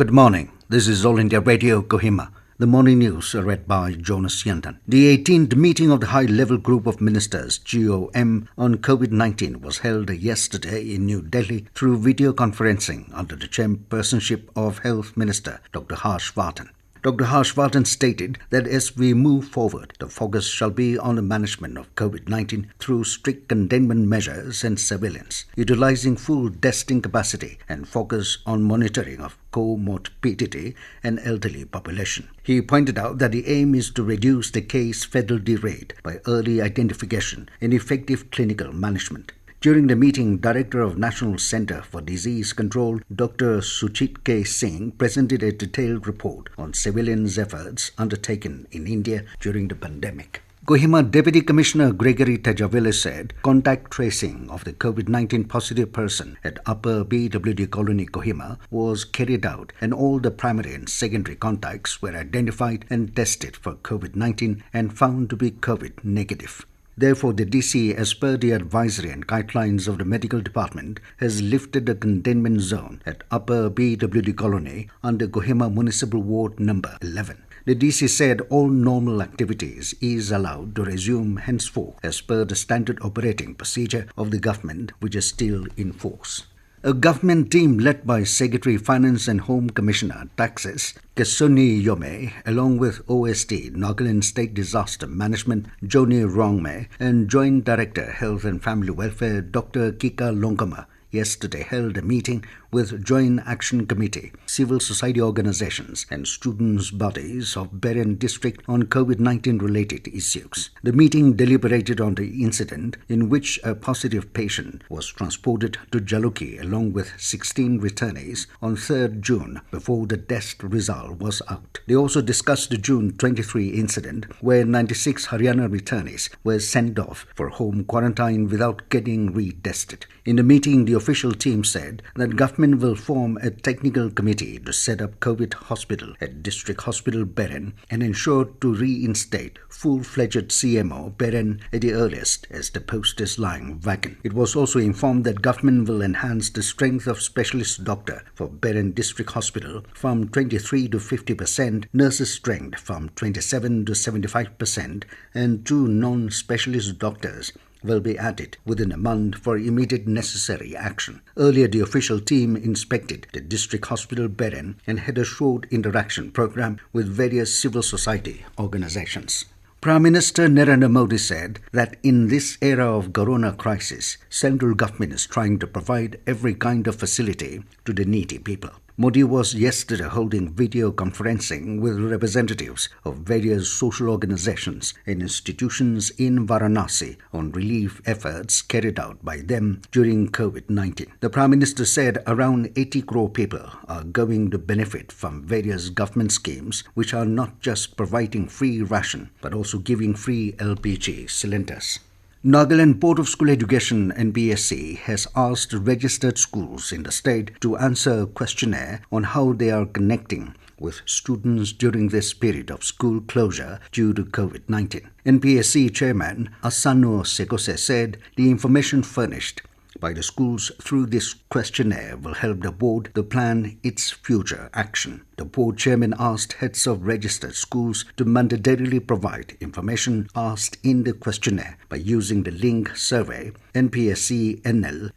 Good morning. This is All India Radio Kohima. The morning news are read by Jonas Yandan. The 18th meeting of the high-level group of ministers, GOM, on COVID-19 was held yesterday in New Delhi through video conferencing under the chairpersonship of Health Minister Dr. Harsh Vardhan. Dr. Harsh Vardhan stated that as we move forward, the focus shall be on the management of COVID-19 through strict containment measures and surveillance, utilizing full testing capacity and focus on monitoring of comorbidity and elderly population. He pointed out that the aim is to reduce the case fatality rate by early identification and effective clinical management. During the meeting, Director of National Centre for Disease Control, Dr. Suchit K. Singh, presented a detailed report on surveillance efforts undertaken in India during the pandemic. Kohima Deputy Commissioner Gregory Tajaville said contact tracing of the COVID-19 positive person at Upper BWD Colony, Kohima, was carried out and all the primary and secondary contacts were identified and tested for COVID-19 and found to be COVID negative. Therefore, the DC, as per the advisory and guidelines of the medical department, has lifted the containment zone at Upper BWD Colony under Kohima Municipal Ward number 11. The DC said all normal activities is allowed to resume henceforth as per the standard operating procedure of the government, which is still in force. A government team led by Secretary Finance and Home Commissioner Taxes Kesoni Yome, along with OSD Nagaland State Disaster Management Joni Rongme and Joint Director Health and Family Welfare Dr. Kika Longama, yesterday held a meeting with Joint Action Committee, civil society organizations and students' bodies of Beren district on COVID-19 related issues. The meeting deliberated on the incident in which a positive patient was transported to Jaluki along with 16 returnees on 3rd June before the test result was out. They also discussed the June 23 incident where 96 Haryana returnees were sent off for home quarantine without getting retested. In the meeting, the official team said that government will form a technical committee to set up COVID hospital at District Hospital Beren and ensure to reinstate full-fledged CMO Beren at the earliest as the post is lying vacant. It was also informed that government will enhance the strength of specialist doctor for Beren District Hospital from 23 to 50%, nurses strength from 27 to 75%, and 2 non-specialist doctors will be added within a month for immediate necessary action. Earlier, the official team inspected the district hospital Beren and had a short interaction program with various civil society organizations. Prime Minister Narendra Modi said that in this era of corona crisis, central government is trying to provide every kind of facility to the needy people. Modi was yesterday holding video conferencing with representatives of various social organizations and institutions in Varanasi on relief efforts carried out by them during COVID-19. The Prime Minister said around 80 crore people are going to benefit from various government schemes which are not just providing free ration but also giving free LPG cylinders. Nagaland Board of School Education (NBSC) has asked registered schools in the state to answer a questionnaire on how they are connecting with students during this period of school closure due to COVID-19. NBSC Chairman Asano Sekose said the information furnished by the schools through this questionnaire will help the board to plan its future action. The board chairman asked heads of registered schools to mandatorily provide information asked in the questionnaire by using the link survey npscnl.edu.in.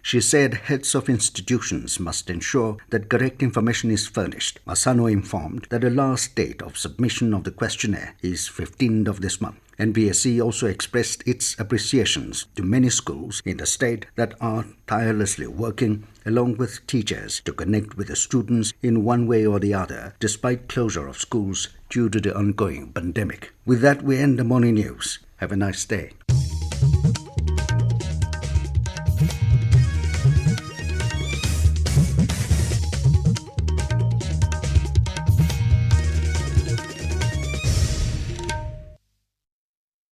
She said heads of institutions must ensure that correct information is furnished. Asano informed that the last date of submission of the questionnaire is 15th of this month. NBSC also expressed its appreciations to many schools in the state that are tirelessly working along with teachers to connect with the students in one way or the other despite closure of schools due to the ongoing pandemic. With that, we end the morning news. Have a nice day.